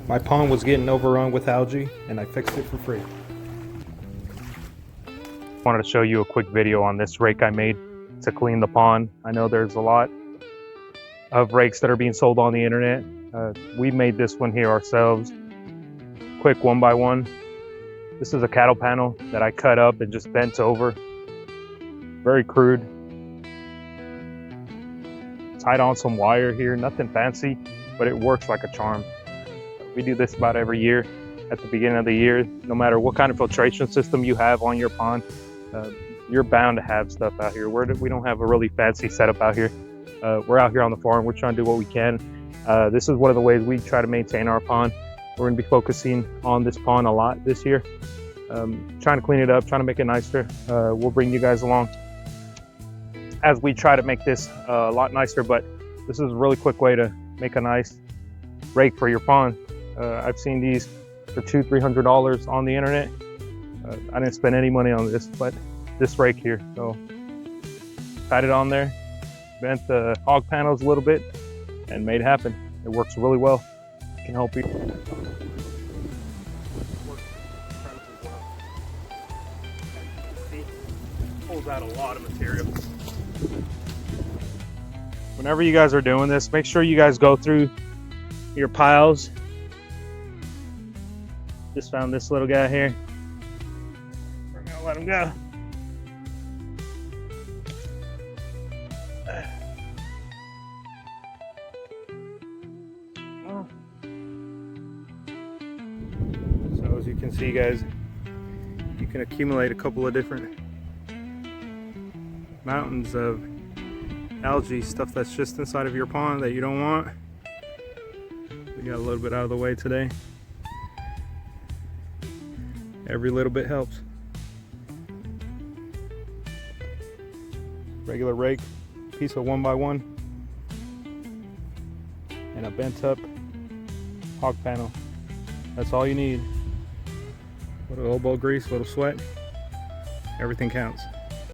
My pond was getting overrun with algae and I fixed it for free. Wanted to show you a quick video on this rake I made to clean the pond. I know there's a lot of rakes that are being sold on the internet. We made this one here ourselves. Quick one by one. This is a cattle panel that I cut up and just bent over. Very crude. Tied on some wire here, nothing fancy, but it works like a charm. We do this about every year at the beginning of the year. No matter what kind of filtration system you have on your pond, you're bound to have stuff out here. We don't have a really fancy setup out here. We're out here on the farm. We're trying to do what we can. This is one of the ways we try to maintain our pond. We're going to be focusing on this pond a lot this year. Trying to clean it up, trying to make it nicer. We'll bring you guys along as we try to make this a lot nicer, but this is a really quick way to make a nice rake for your pond. I've seen these for $200–300 on the internet. I didn't spend any money on this, but this rake here. So tied it on there, bent the hog panels a little bit, and made it happen. It works really well. It can help you. Pulls out a lot of material. Whenever you guys are doing this, make sure you guys go through your piles. Just found this little guy here. We're gonna let him go. So as you can see, guys, you can accumulate a couple of different mountains of algae, stuff that's just inside of your pond that you don't want. We got a little bit out of the way today. Every little bit helps. Regular rake, piece of 1x1, and a bent up hog panel. That's all you need. A little elbow grease, a little sweat. Everything counts.